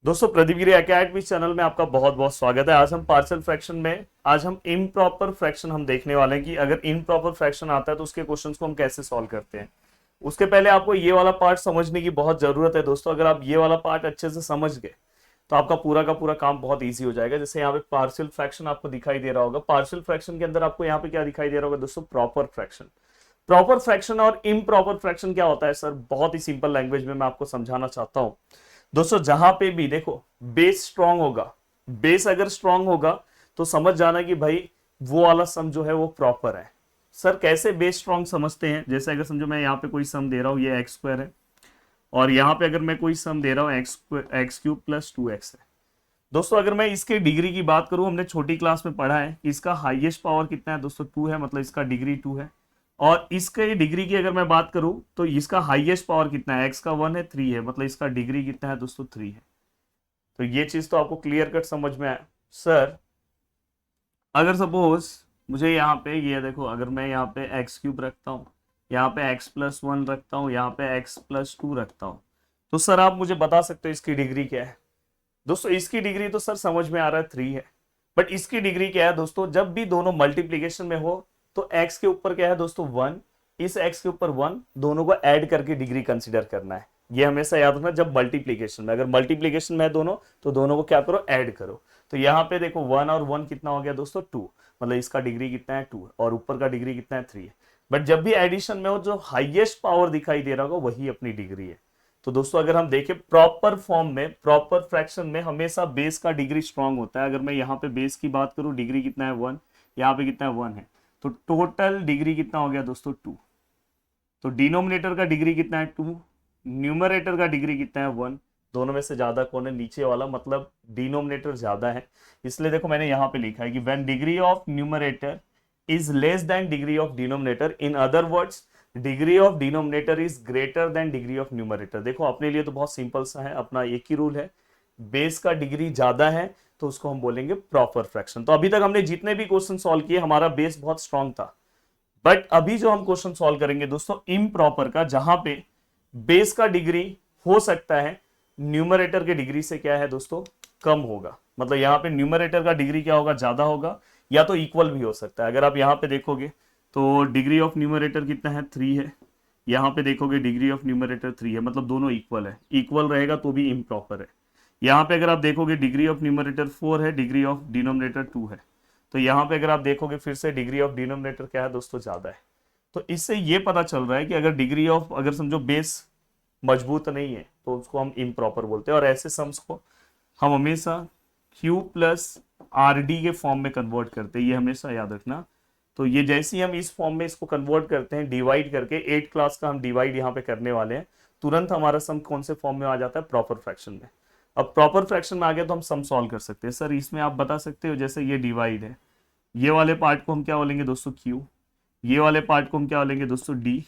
दोस्तों प्रदीप गिरी academy channel में आपका बहुत बहुत स्वागत है। आज हम पार्शियल फ्रैक्शन में आज हम इम्प्रॉपर फ्रैक्शन हम देखने वाले हैं कि अगर इम्प्रॉपर फ्रैक्शन आता है तो उसके क्वेश्चंस को हम कैसे सॉल्व करते हैं। उसके पहले आपको ये वाला पार्ट समझने की बहुत जरूरत है दोस्तों। अगर आप ये वाला पार्ट अच्छे से समझ गए तो आपका पूरा का पूरा काम बहुत ईजी हो जाएगा। जैसे यहाँ पे पार्शियल फ्रैक्शन आपको दिखाई दे रहा होगा, पार्शियल फ्रैक्शन के अंदर आपको यहाँ पे क्या दिखाई दे रहा होगा दोस्तों, प्रॉपर फ्रैक्शन। प्रॉपर फ्रैक्शन और इम्प्रॉपर फ्रैक्शन क्या होता है सर, बहुत ही सिंपल लैंग्वेज में मैं आपको समझाना चाहता हूं। दोस्तों जहां पे भी देखो बेस स्ट्रांग होगा, बेस अगर स्ट्रांग होगा तो समझ जाना कि भाई वो वाला सम जो है वो प्रॉपर है। सर कैसे बेस स्ट्रांग समझते हैं, जैसे अगर समझो मैं यहाँ पे कोई सम दे रहा हूँ, ये एक्स स्क्वायर है और यहाँ पे अगर मैं कोई सम दे रहा हूँ एक्स क्यूब प्लस 2x है। दोस्तों अगर मैं इसके डिग्री की बात करूं, हमने छोटी क्लास में पढ़ा है कि इसका हाईएस्ट पावर कितना है दोस्तों, 2 है, मतलब इसका डिग्री 2 है। और इसके डिग्री की अगर मैं बात करूं तो इसका हाईएस्ट पावर कितना है, एक्स का 1 है, 3 है, मतलब इसका डिग्री कितना है दोस्तों, 3 है। तो ये चीज तो आपको क्लियर कट समझ में आया। सर अगर सपोज मुझे यहाँ पे ये देखो, अगर मैं यहाँ पे एक्स क्यूब रखता हूँ, यहाँ पे एक्स प्लस 1 रखता हूँ, यहाँ पे एक्स प्लस 2 रखता हूँ, तो सर आप मुझे बता सकते हो इसकी डिग्री क्या है। दोस्तों इसकी डिग्री तो सर समझ में आ रहा है 3 है, बट इसकी डिग्री क्या है दोस्तों, जब भी दोनों मल्टीप्लीकेशन में हो तो x के ऊपर क्या है दोस्तों 1, इस x के ऊपर 1, दोनों को ऐड करके डिग्री कंसीडर करना है। ये हमेशा याद रखना, जब मल्टीप्लीकेशन में, अगर मल्टीप्लीकेशन में है दोनों तो दोनों को क्या करो, ऐड करो। तो यहाँ पे देखो 1 और 1 कितना हो गया दोस्तों, 2, मतलब इसका डिग्री कितना है 2 और ऊपर का डिग्री कितना है 3 है। बट जब भी एडिशन में हो जो हाईएस्ट पावर दिखाई दे रहा होगा वही अपनी डिग्री है। तो दोस्तों अगर हम देखें प्रॉपर फॉर्म में, प्रॉपर फ्रैक्शन में हमेशा बेस का डिग्री स्ट्रांग होता है। अगर मैं यहाँ पे बेस की बात करूँ, डिग्री कितना है 1, यहाँ पे कितना है 1 है, तो टोटल डिग्री कितना हो गया दोस्तों 2। तो डिनोमिनेटर का डिग्री कितना है 2, न्यूमरेटर का डिग्री कितना है 1। दोनों में से ज्यादा कौन है, नीचे वाला, मतलब डिनोमिनेटर ज्यादा है। इसलिए देखो मैंने यहाँ पे लिखा है कि when degree of numerator is less than degree of denominator, in other words degree of denominator is greater than degree of numerator. देखो अपने लिए तो बहुत सिंपल सा है, अपना एक ही रूल है, बेस का डिग्री ज्यादा है तो उसको हम बोलेंगे प्रॉपर फ्रैक्शन। तो अभी तक हमने जितने भी क्वेश्चन सॉल्व किए हमारा बेस बहुत स्ट्रांग था। बट अभी जो हम क्वेश्चन सॉल्व करेंगे दोस्तों इम्प्रॉपर का, जहां पे बेस का डिग्री हो सकता है न्यूमरेटर के डिग्री से क्या है दोस्तों, कम होगा। मतलब यहाँ पे न्यूमरेटर का डिग्री क्या होगा, ज्यादा होगा, या तो इक्वल भी हो सकता है। अगर आप यहाँ पे देखोगे तो डिग्री ऑफ न्यूमरेटर कितना है, 3 है, यहाँ पे देखोगे डिग्री ऑफ न्यूमरेटर 3 है, मतलब दोनों इक्वल है, इक्वल रहेगा तो भी इम्प्रॉपर है। यहाँ पे अगर आप देखोगे डिग्री ऑफ न्यूमरेटर 4 है, डिग्री ऑफ डिनोमिनेटर 2 है, तो यहाँ पे अगर आप देखोगे फिर से डिग्री ऑफ डिनोमिनेटर क्या है दोस्तों, ज्यादा है। तो इससे ये पता चल रहा है कि अगर डिग्री ऑफ, अगर समझो बेस मजबूत नहीं है तो उसको हम इम्प्रॉपर बोलते हैं। और ऐसे सम्स को हम हमेशा Q प्लस आर डी के फॉर्म में कन्वर्ट करते हैं, ये हमेशा याद रखना। तो ये जैसे ही हम इस फॉर्म में इसको कन्वर्ट करते हैं, डिवाइड करके 8 क्लास का हम डिवाइड यहाँ पे करने वाले हैं, तुरंत हमारा सम कौन से फॉर्म में आ जाता है, प्रॉपर फ्रैक्शन में। अब प्रॉपर फ्रैक्शन में आ गया तो हम सम सॉल्व कर सकते हैं। सर इसमें आप बता सकते हो, जैसे ये डिवाइड है, ये वाले पार्ट को हम क्या बोलेंगे दोस्तों Q, ये वाले पार्ट को हम क्या बोलेंगे दोस्तों D,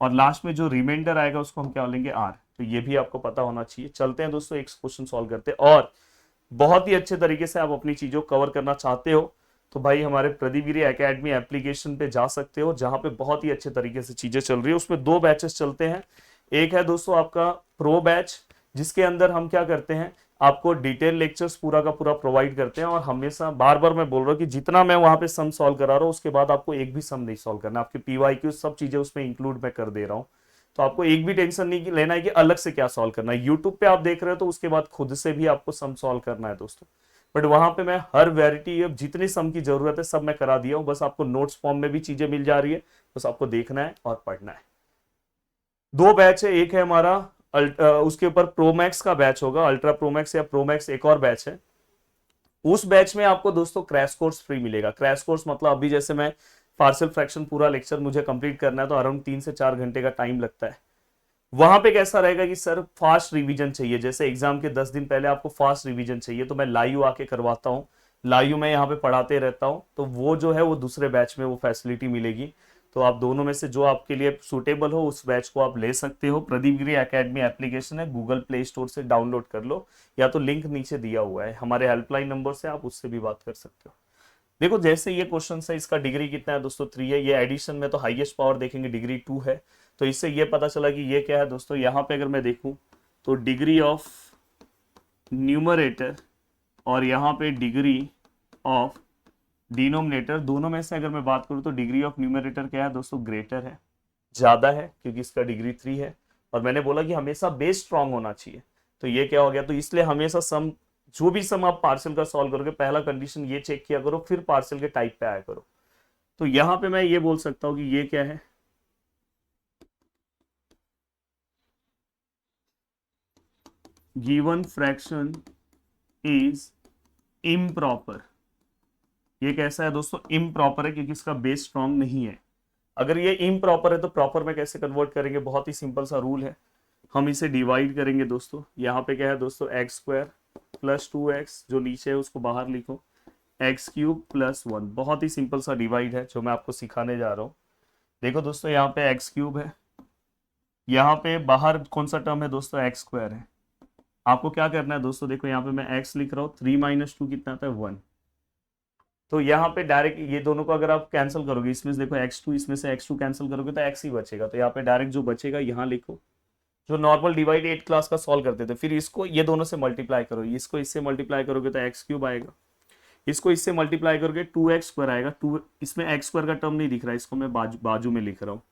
और लास्ट में जो रिमाइंडर आएगा उसको हम क्या बोलेंगे R। तो ये भी आपको पता होना चाहिए। चलते हैं दोस्तों एक क्वेश्चन सॉल्व करते हैं, और बहुत ही अच्छे तरीके से आप अपनी चीजों को कवर करना चाहते हो तो भाई हमारे प्रदीप गिरी एकेडमी एप्लीकेशन पे जा सकते हो, जहां पे बहुत ही अच्छे तरीके से चीजें चल रही है। उसमें 2 बैचेस चलते हैं। एक है दोस्तों आपका प्रो बैच, जिसके अंदर हम क्या करते हैं, आपको डिटेल लेक्चर्स पूरा का पूरा प्रोवाइड करते हैं। और हमेशा बार बार मैं बोल रहा हूँ कि जितना मैं वहां पे सम सॉल्व करा रहा हूँ उसके बाद आपको एक भी सम नहीं सॉल्व करना, आपके पीवाईक्यू सब चीजें उसमें इंक्लूड मैं कर दे रहा हूँ। तो आपको एक भी टेंशन नहीं लेना है कि अलग से क्या सॉल्व करना है। यूट्यूब पे आप देख रहे हो तो उसके बाद खुद से भी आपको सम सॉल्व करना है दोस्तों। बट वहां पे मैं हर वेराइटी, अब जितनी सम की जरूरत है सब मैं करा दिया हूँ, बस आपको नोट्स फॉर्म में भी चीजें मिल जा रही है, बस आपको देखना है और पढ़ना है। 2 बैच है, एक है हमारा उसके ऊपर प्रोमैक्स का बैच होगा, अल्ट्रा प्रोमैक्स या प्रोमैक्स एक और बैच है। उस बैच में आपको दोस्तों क्रैश कोर्स फ्री मिलेगा। क्रैश कोर्स मतलब अभी जैसे मैं पार्शियल फ्रैक्शन पूरा लेक्चर मुझे कंप्लीट करना है तो अराउंड 3 से 4 घंटे का टाइम लगता है। वहां पे कैसा रहेगा कि सर फास्ट रिवीजन चाहिए, जैसे एग्जाम के 10 दिन पहले आपको फास्ट रिवीजन चाहिए, तो मैं लाइव आके करवाता हूँ, लाइव में यहाँ पे पढ़ाते रहता हूँ। तो वो जो है वो दूसरे बैच में वो फैसिलिटी मिलेगी। तो आप दोनों में से जो आपके लिए सुटेबल हो उस बैच को आप ले सकते हो। प्रदीप गिरी एकेडमी एप्लीकेशन है, गूगल प्ले स्टोर से डाउनलोड कर लो, या तो लिंक नीचे दिया हुआ है हमारे हेल्पलाइन नंबर से, आप उससे भी बात कर सकते हो। देखो जैसे ये क्वेश्चन है, इसका डिग्री कितना है दोस्तों, 3 है। ये एडिशन में तो हाईएस्ट पावर देखेंगे डिग्री 2 है। तो इससे ये पता चला कि ये क्या है दोस्तों, यहाँ पे अगर मैं देखूं तो डिग्री ऑफ न्यूमरेटर और यहाँ पे डिग्री ऑफ डिनोमिनेटर, दोनों में से अगर मैं बात करूँ तो डिग्री ऑफ न्यूमरेटर क्या है दोस्तों, ग्रेटर है, ज्यादा है, क्योंकि इसका डिग्री 3 है। और मैंने बोला कि हमेशा बेस स्ट्रांग होना चाहिए, तो ये क्या हो गया, तो इसलिए हमेशा सम, जो भी सम आप पार्शियल का सॉल्व करोगे पहला कंडीशन ये चेक किया करो, फिर पार्शियल के टाइप पे आया करो। तो यहां पे मैं ये बोल सकता हूं कि ये क्या है, गिवन फ्रैक्शन इज इम्प्रॉपर। ये कैसा है दोस्तों, इम्प्रॉपर है, क्योंकि इसका बेस स्ट्रांग नहीं है। अगर ये इम्प्रॉपर है तो प्रॉपर में कैसे कन्वर्ट करेंगे, बहुत ही सिंपल सा रूल है, हम इसे डिवाइड करेंगे दोस्तों। यहाँ पे क्या है दोस्तों, एक्स स्क्वायर प्लस 2x, जो नीचे है उसको बाहर लिखो, एक्स क्यूब प्लस 1। बहुत ही सिंपल सा डिवाइड है जो मैं आपको सिखाने जा रहा हूँ। देखो दोस्तों, यहाँ पे एक्स क्यूब है, यहाँ पे बाहर कौन सा टर्म है दोस्तों, एक्स स्क्वायर है। आपको क्या करना है दोस्तों, देखो यहाँ पे मैं एक्स लिख रहा हूँ, 3 माइनस 2 कितना आता है, 1। तो यहाँ पे डायरेक्ट ये दोनों को अगर आप कैंसिल करोगे, इसमें से देखो x2, इसमें से x2 कैंसिल करोगे तो x ही बचेगा। तो यहाँ पे डायरेक्ट जो बचेगा यहाँ लिखो, जो नॉर्मल डिवाइड 8 क्लास का सॉल्व करते थे, फिर इसको ये दोनों से मल्टीप्लाई करो, इसको इससे मल्टीप्लाई करोगे तो एक्स क्यूब आएगा, इसको इससे मल्टीप्लाई करोगे 2x² आएगा। 2 इसमें x² का टर्म नहीं दिख रहा है, इसको मैं बाजू में लिख रहा हूँ।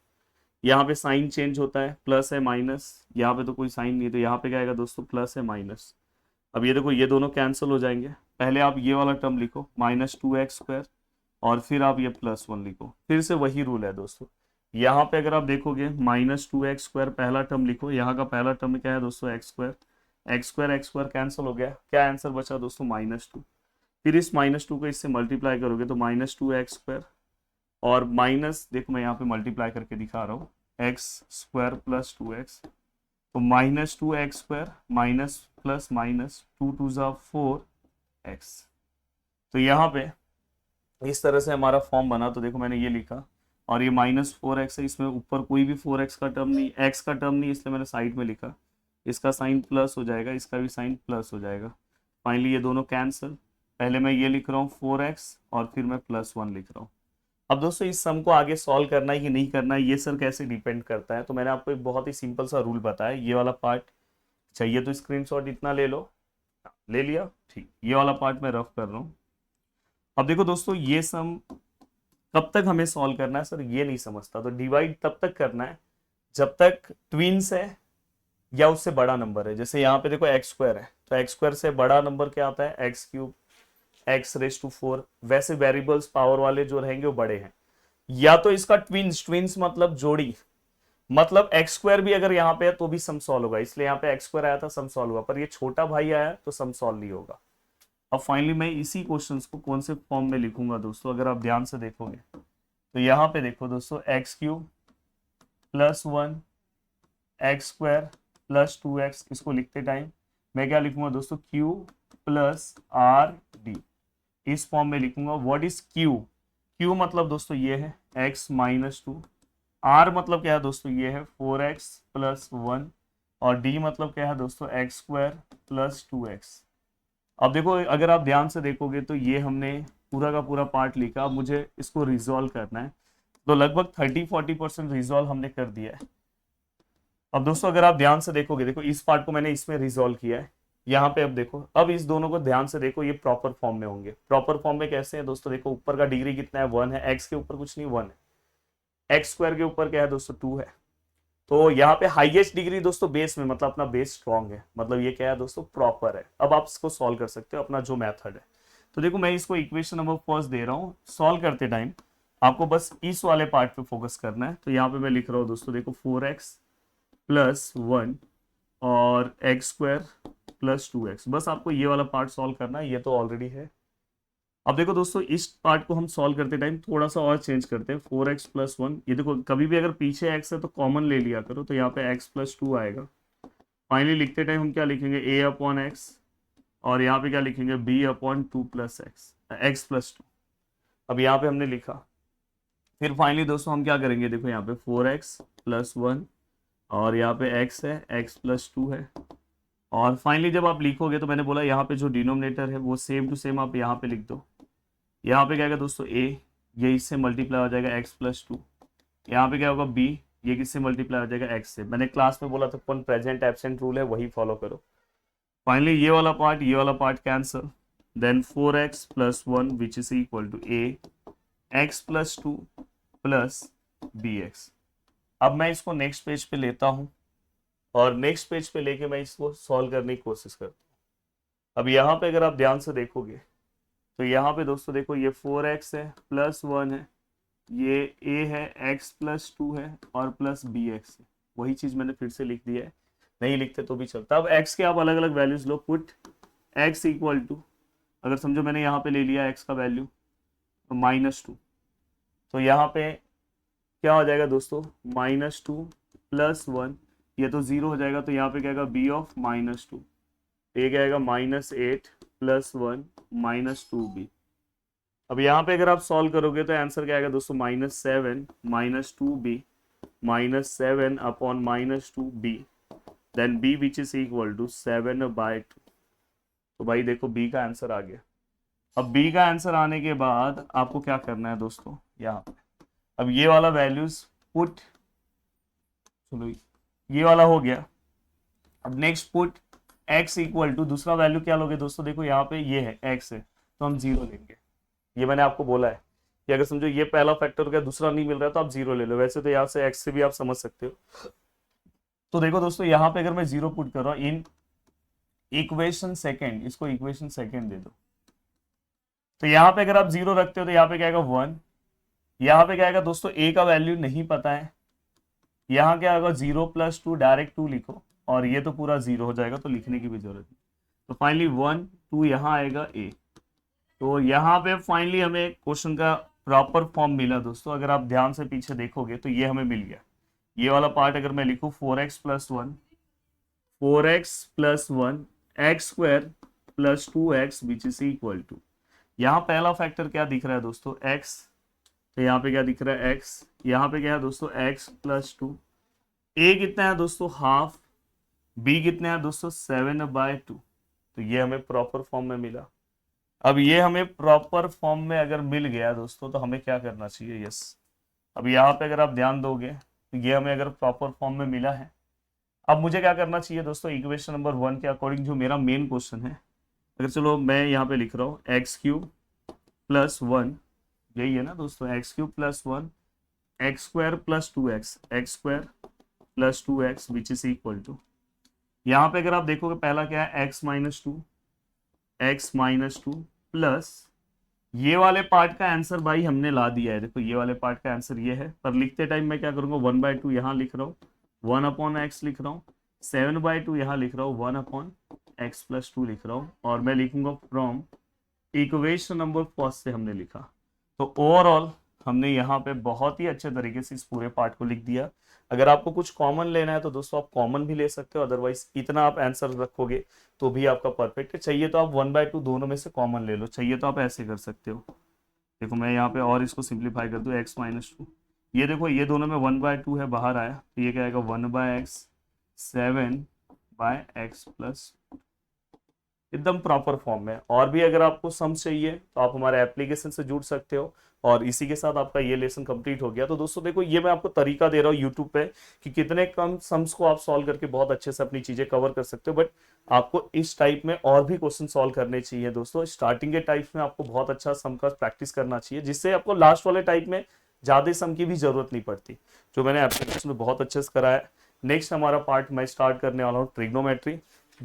यहाँ पे साइन चेंज होता है, प्लस है माइनस, यहाँ पे तो कोई साइन नहीं है, तो यहाँ पे क्या आएगा दोस्तों, प्लस है माइनस। अब ये देखो ये दोनों कैंसिल हो जाएंगे, पहले आप ये वाला टर्म लिखो -2x², और फिर आप ये +1 लिखो, फिर से वही रूल है दोस्तों। यहाँ पे अगर आप देखोगे -2x² पहला टर्म लिखो, यहाँ का पहला टर्म क्या है दोस्तों, x² कैंसिल हो गया, क्या आंसर बचा दोस्तों, -2। फिर इस -2 को इससे मल्टीप्लाई करोगे तो -2x², और माइनस देखो मैं यहाँ पे मल्टीप्लाई करके दिखा रहा हूँ, x² + 2x, तो -2x² माइनस प्लस माइनस 2 2 ज़ा 4x। तो यहाँ पे इस तरह से हमारा फॉर्म बना। तो देखो मैंने ये लिखा, और ये -4x है, इसमें ऊपर कोई भी 4x का टर्म नहीं, x का टर्म नहीं, इसलिए मैंने साइड में लिखा, इसका साइन प्लस हो जाएगा, इसका भी साइन प्लस हो जाएगा। फाइनली ये दोनों कैंसिल, पहले मैं ये लिख रहा हूँ 4x, और फिर मैं +1 लिख रहा हूँ। अब दोस्तों इस सम को आगे सॉल्व करना है कि नहीं करना है, ये सर कैसे डिपेंड करता है, तो मैंने आपको एक बहुत ही सिंपल सा रूल बताया। ये वाला पार्ट चाहिए तो स्क्रीनशॉट इतना ले लो, ले लिया, ठीक। ये वाला पार्ट मैं रफ कर रहा हूँ। अब देखो दोस्तों, ये सम कब तक हमें सॉल्व करना है, सर ये नहीं समझता, तो डिवाइड तब तक करना है जब तक ट्विंस है या उससे बड़ा नंबर है। जैसे यहाँ पे देखो x² है, तो x² से बड़ा नंबर क्या आता है, x³ x⁴। वैसे वेरिएबल्स पावर वाले जो रहेंगे वो बड़े हैं, या तो इसका ट्विंस मतलब जोड़ी, मतलब x² भी अगर यहाँ पे है तो भी सम सॉल्व होगा, इसलिए यहाँ पे x² आया था, सम सॉल्व हुआ, पर ये छोटा भाई आया तो सम सॉल्व नहीं होगा। अब फाइनली मैं इसी क्वेश्चंस को कौन से फॉर्म में लिखूंगा दोस्तों, अगर आप ध्यान से देखोगे तो यहाँ पे देखो दोस्तों, x³ + 1 x² + 2x, इसको लिखते टाइम मैं क्या लिखूंगा दोस्तों, q + rd, इस फॉर्म में लिखूंगा। व्हाट इज q, q मतलब दोस्तों ये है x - 2, r मतलब क्या है दोस्तों, ये है 4x + 1, और d मतलब क्या है दोस्तों, x² + 2x। अब देखो अगर आप ध्यान से देखोगे तो ये हमने पूरा का पूरा पार्ट लिखा, अब मुझे इसको रिजॉल्व करना है, तो लगभग 30-40% रिजॉल्व हमने कर दिया है। अब दोस्तों अगर आप ध्यान से देखोगे, देखो इस पार्ट को मैंने इसमें रिजॉल्व किया है, यहाँ पे अब देखो, अब इस दोनों को ध्यान से देखो, ये प्रॉपर फॉर्म में होंगे। प्रॉपर फॉर्म में कैसे है दोस्तों, देखो ऊपर का डिग्री कितना है, 1 है, x के ऊपर कुछ नहीं, 1 है, x² के ऊपर क्या है दोस्तों, 2 है। तो यहाँ पे हाईएस्ट डिग्री दोस्तों बेस में, मतलब अपना बेस स्ट्रॉन्ग है, मतलब ये क्या है दोस्तों, प्रॉपर है। अब आप इसको सॉल्व कर सकते हो अपना जो मेथड है। तो देखो मैं इसको इक्वेशन नंबर फर्स्ट दे रहा हूँ, सॉल्व करते टाइम आपको बस इस वाले पार्ट पे फोकस करना है। तो यहाँ पे मैं लिख रहा हूँ दोस्तों, देखो 4x + 1 और x² + 2x, बस आपको ये वाला पार्ट सॉल्व करना है, ये तो ऑलरेडी है। अब देखो दोस्तों इस पार्ट को हम सॉल्व करते टाइम थोड़ा सा और चेंज करते हैं, 4x + 1, ये देखो कभी भी अगर पीछे x है तो कॉमन ले लिया करो, तो यहाँ पे x + 2 आएगा। फाइनली लिखते टाइम हम क्या लिखेंगे, a/x, और यहाँ पे क्या लिखेंगे, b/2 + x + 2। अब यहाँ पे हमने लिखा, फिर फाइनली दोस्तों हम क्या करेंगे, देखो यहाँ पे 4x + 1, और यहाँ पे x है, x + 2 है, और फाइनली जब आप लिखोगे तो मैंने बोला यहाँ पे जो डिनोमिनेटर है वो सेम टू सेम आप यहाँ पे लिख दो। यहाँ पे क्या होगा दोस्तों, a, ये इससे मल्टीप्लाई हो जाएगा x + 2, यहाँ पे क्या होगा b, ये किससे मल्टीप्लाई हो जाएगा x से। मैंने क्लास में बोला था कौन प्रेजेंट एब्सेंट रूल है, वही फॉलो करो। फाइनली ये वाला part cancel, then 4x plus 1 which is equal to a x plus 2 plus bx। अब मैं इसको नेक्स्ट पेज पे लेता हूं और नेक्स्ट पेज पे लेके मैं इसको सॉल्व करने की कोशिश करता हूं। अब यहाँ पे अगर आप ध्यान से देखोगे तो यहाँ पे दोस्तों देखो ये 4x है प्लस 1 है, ये a है, x प्लस 2 है और प्लस bx है। वही चीज मैंने फिर से लिख दिया है, नहीं लिखते तो भी चलता। अब x के आप अलग अलग वैल्यूज लो, पुट x इक्वल टू, अगर समझो मैंने यहाँ पे ले लिया x का वैल्यू तो -2, तो यहाँ पे क्या हो जाएगा दोस्तों, -2 प्लस 1, ये तो 0 हो जाएगा, तो यहाँ पे क्या आएगा b ऑफ -2, ये क्या आएगा -8 प्लस 1 -2b। अब यहाँ पे अगर आप सॉल्व करोगे तो आंसर क्या आएगा दोस्तों, -7 -2b -7 upon -2b, then b which is equal to 7/2। तो भाई देखो b का आंसर आ गया। अब b का आंसर आने के बाद आपको क्या करना है दोस्तों, यहाँ पे अब ये वाला वैल्यूज पुट, चलो ये वाला हो गया। अब next put x equal to, दूसरा वैल्यू क्या लोगे दोस्तों, देखो यहाँ पे ये है x है तो हम 0 लेंगे। ये मैंने आपको बोला है कि अगर समझो ये पहला फैक्टर हो गया, दूसरा नहीं मिल रहा है तो आप 0 ले लो। वैसे तो यहाँ से x से भी आप समझ सकते हो। तो देखो दोस्तों यहाँ पे अगर मैं 0 पुट कर रहा हूँ इन इक्वेशन सेकेंड, इसको इक्वेशन सेकेंड दे दो, तो यहाँ पे अगर आप 0 रखते हो तो यहाँ पे क्या आएगा 1, यहाँ पे क्या आएगा दोस्तों a का वैल्यू नहीं पता है, यहाँ क्या आएगा 0 प्लस 2, डायरेक्ट 2 लिखो और ये तो पूरा 0 हो जाएगा तो लिखने की भी जरूरत नहीं। तो फाइनली 1 2 यहाँ आएगा a। तो यहाँ पे फाइनली हमें क्वेश्चन का प्रॉपर फॉर्म मिला दोस्तों। अगर आप ध्यान से पीछे देखोगे तो ये हमें मिल गया। ये वाला पार्ट अगर मैं लिखूं 4x plus 1 x square plus 2x which is equal to, यहाँ पहला फैक्टर क्या दिख रहा है दोस्तों, x, तो यहाँ पे क्या दिख रहा है x, यहाँ पे क्या है दोस्तों x प्लस 2, a कितना है दोस्तों हाफ, b कितना है दोस्तों 7/2। तो ये हमें प्रॉपर फॉर्म में मिला। अब ये हमें प्रॉपर फॉर्म में अगर मिल गया दोस्तों तो हमें क्या करना चाहिए, यस, अब यहाँ पे अगर आप ध्यान दोगे तो ये हमें अगर प्रॉपर फॉर्म में मिला है, अब मुझे क्या करना चाहिए दोस्तों, इक्वेशन नंबर 1 के अकॉर्डिंग जो मेरा मेन क्वेश्चन है, अगर चलो मैं यहाँ पे लिख रहा हूँ x³ प्लस 1, यही है ना दोस्तों, x³ plus 1 x square plus 2x, x square plus 2x which is equal to, यहाँ पे अगर आप देखोगे पहला क्या है x माइनस टू प्लस ये वाले पार्ट का आंसर भाई हमने ला दिया है। देखो ये वाले पार्ट का आंसर ये है, पर लिखते टाइम मैं क्या करूंगा 1/2 यहाँ लिख रहा हूँ, 1/x लिख रहा हूँ, 7/2 यहाँ लिख रहा हूँ, 1/x प्लस 2 लिख रहा हूँ, और मैं लिखूंगा फ्रॉम इक्वेशन नंबर फर्स्ट से हमने लिखा। तो ओवरऑल हमने यहाँ पे बहुत ही अच्छे तरीके से इस पूरे पार्ट को लिख दिया। अगर आपको कुछ कॉमन लेना है तो दोस्तों आप कॉमन भी ले सकते हो, अदरवाइज इतना आप आंसर रखोगे तो भी आपका परफेक्ट है। चाहिए तो आप 1/2 दोनों में से कॉमन ले लो, चाहिए तो आप ऐसे कर सकते हो। देखो मैं यहाँ पे और इसको सिंप्लीफाई कर दूँ, x-2, ये देखो ये दोनों में 1/2 है, बाहर आया तो ये क्या आएगा 1/x 7/x प्लस, एकदम प्रॉपर फॉर्म में। और भी अगर आपको सम चाहिए तो आप हमारे एप्लीकेशन से जुड़ सकते हो। और इसी के साथ आपका ये लेसन कंप्लीट हो गया। तो दोस्तों देखो ये मैं आपको तरीका दे रहा हूँ यूट्यूब पे कि कितने कम सम्स को आप सॉल्व करके बहुत अच्छे से अपनी चीजें कवर कर सकते हो। बट आपको इस टाइप में और भी क्वेश्चन सॉल्व करने चाहिए दोस्तों। स्टार्टिंग के टाइप में आपको बहुत अच्छा सम का प्रैक्टिस करना चाहिए, जिससे आपको लास्ट वाले टाइप में ज्यादा सम की भी जरूरत नहीं पड़ती, जो मैंने एप्लीकेशन में बहुत अच्छे से कराया। नेक्स्ट हमारा पार्ट मैं स्टार्ट करने वाला हूँ ट्रिग्नोमेट्री।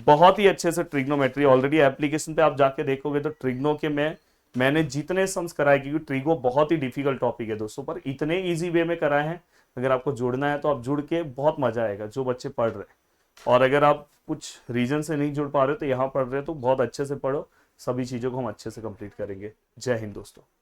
बहुत ही अच्छे से ट्रिग्नोमेट्री, ऑलरेडी एप्लीकेशन पे आप जाके देखोगे तो ट्रिग्नो के मैंने जितने सम्स कराए, क्योंकि ट्रिगो बहुत ही डिफिकल्ट टॉपिक है दोस्तों, पर इतने इजी वे में कराए हैं। अगर आपको जुड़ना है तो आप जुड़ के बहुत मजा आएगा, जो बच्चे पढ़ रहे हैं। और अगर आप कुछ रीजन से नहीं जुड़ पा रहे तो यहाँ पढ़ रहे हो तो बहुत अच्छे से पढ़ो, सभी चीजों को हम अच्छे से कंप्लीट करेंगे। जय हिंद दोस्तों।